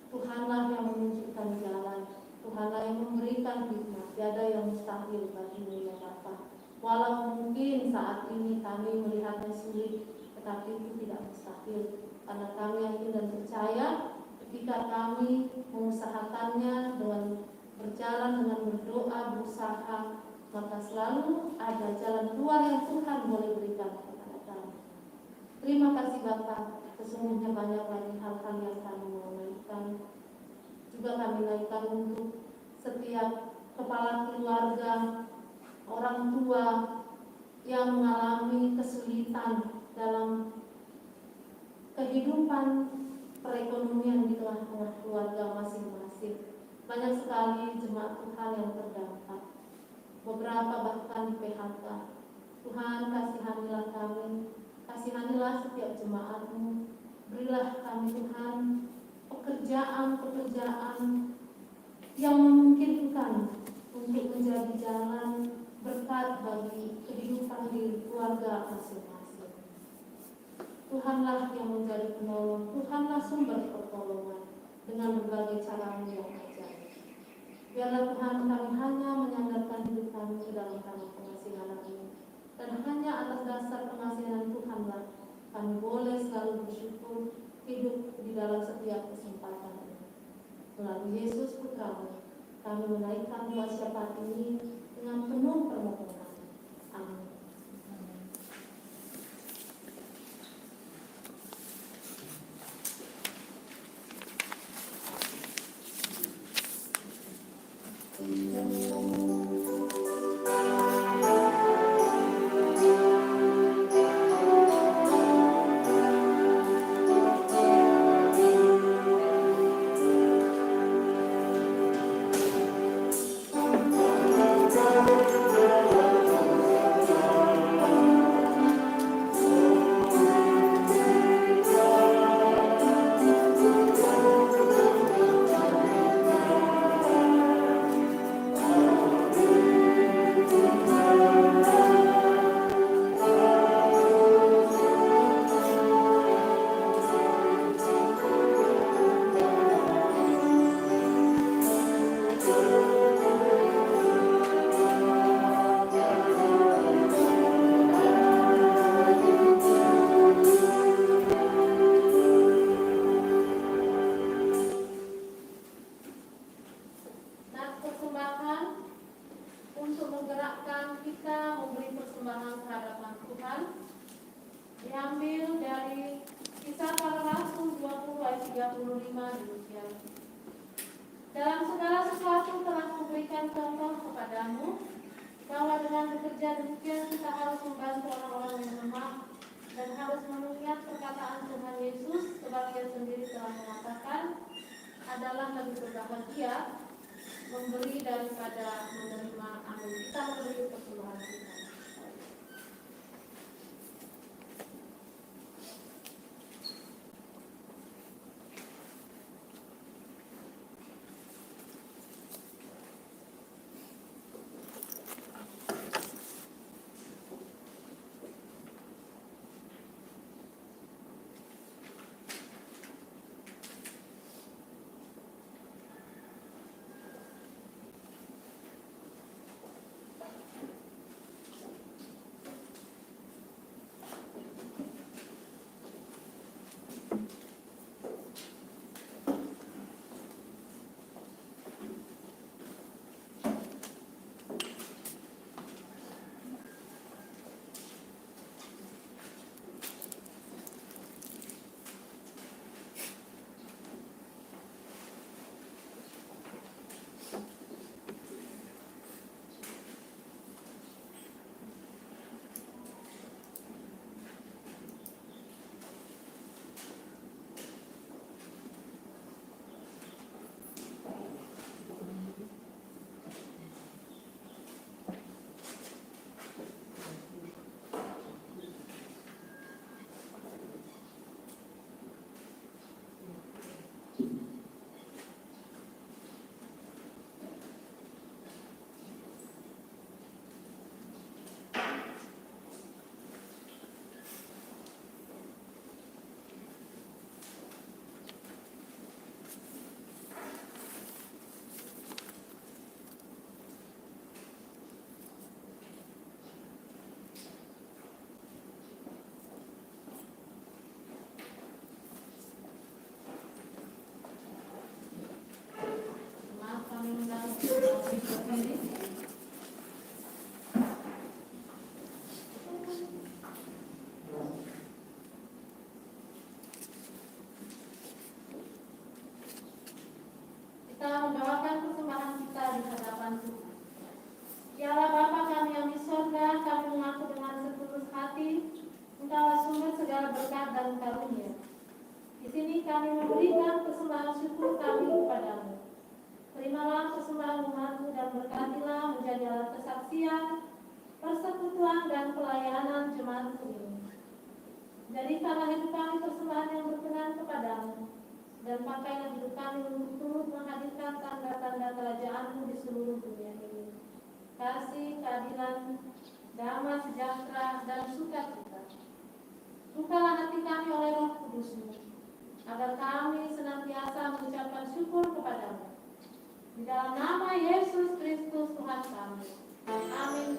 Tuhanlah yang menunjukkan jalan, Tuhanlah yang memberikan hikmat, tiada yang mustahil bagimu ya Bapa. Walau mungkin saat ini kami melihatnya sulit, tetapi itu tidak mustahil, karena kami yakin dan percaya ketika kami mengusahakannya dengan berjalan dengan berdoa, berusaha, maka selalu ada jalan keluar yang Tuhan boleh berikan kepada kami. Terima kasih Bapa, sesungguhnya banyak lagi hal-hal yang kami mau naikkan. Juga kami naikkan untuk setiap kepala keluarga, orang tua yang mengalami kesulitan dalam kehidupan perekonomian di tengah-tengah keluarga masing-masing. Banyak sekali jemaat Tuhan yang terdampak, beberapa bahkan di PHK. Tuhan, kasihanilah kami, kasihanilah setiap jemaat-Mu. Berilah kami Tuhan pekerjaan-pekerjaan yang memungkinkan untuk menjadi jalan berkat bagi kehidupan di keluarga masing-masing. Tuhanlah yang menjadi penolong, Tuhanlah sumber pertolongan dengan berbagai cara-Mu yang ajaib. Biarlah Tuhan kami hanya menyandarkan hidup kami ke dalam tanah pengasihan-Mu, dan hanya atas dasar pengasihan Tuhanlah kami boleh selalu bersyukur hidup di dalam setiap kesempatan ini. Melalui Yesus Putra-Mu, kami menaikkan doa syafaat ini dengan penuh permohonan. Amin. Diambil dari Kisah Para Rasul 20 ayat 35 demikian. Dalam segala sesuatu telah memberikan contoh kepadamu bahwa dengan bekerja demikian kita harus membantu orang-orang yang lemah dan harus mengingat perkataan Tuhan Yesus sebab Dia sendiri telah mengatakan adalah lebih berbahagia memberi daripada menerima. Amin. Kita memberi persembahan kita. Kita membawakan persembahan kita di hadapan Tuhan. Ya Allah Bapa kami yang di sorga, kami mengaku dengan setulus hati, Engkaulah sumber segala berkat dan karunia. Di sini kami memberikan persembahan syukur kami kepadamu. Terimalah persembahan umatmu dan berkatilah menjadi alat kesaksian, persekutuan dan pelayanan jemaatmu ini. Jadikanlah hidup kami persembahan yang berkenan kepadamu, dan pakailah hidup kami untuk turut menghadirkan tanda-tanda kerajaan-Mu di seluruh dunia ini. Kasih, keadilan, damai, sejahtera, dan sukacita. Bukalah hati kami oleh Roh Kudus-Mu, agar kami senantiasa mengucapkan syukur kepadamu. Di dalam nama Yesus Kristus Tuhan kami. Amin.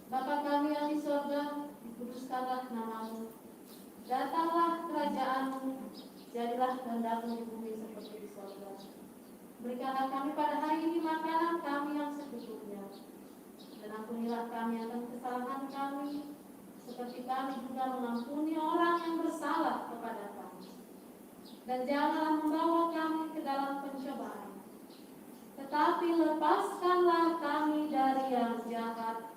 Bapa kami yang di sorga, dikuduskanlah namamu. Datanglah kerajaan-Mu, jadilah kehendak-Mu di bumi seperti di sorga. Berikanlah kami pada hari ini makanan kami yang secukupnya. Dan ampunilah kami akan kesalahan kami, seperti kami juga mengampuni orang yang bersalah kepada kami. Dan janganlah membawa kami ke dalam pencobaan, tetapi lepaskanlah kami dari yang jahat.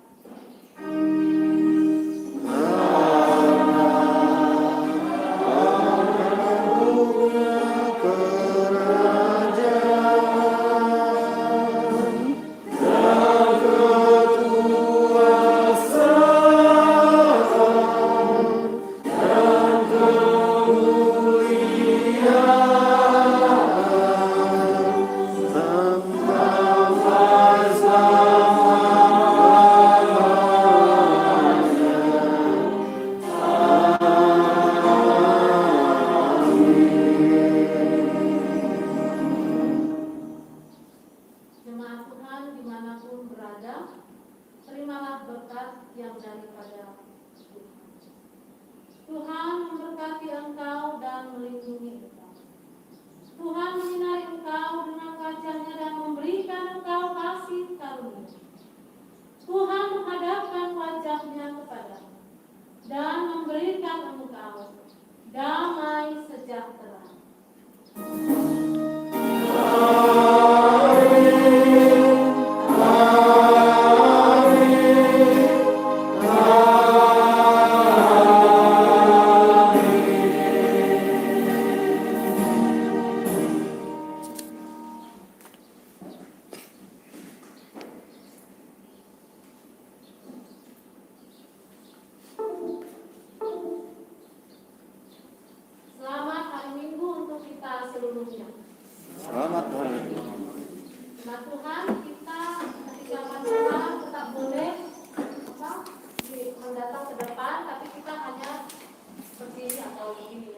Jemaat Tuhan dimanapun berada, terimalah berkat yang daripada Tuhan. Tuhan memberkati engkau dan melindungi engkau. Tuhan menyinari engkau dengan wajah-Nya dan memberikan engkau kasih karunia. Tuhan menghadapkan wajah-Nya kepadamu dan memberikan engkau damai sejahtera. Selamat hari Minggu untuk kita seluruhnya. Selamat hari. Nah Tuhan, kita ketika masalah tetap boleh mendatang ke depan, tapi kita hanya seperti ini atau begini.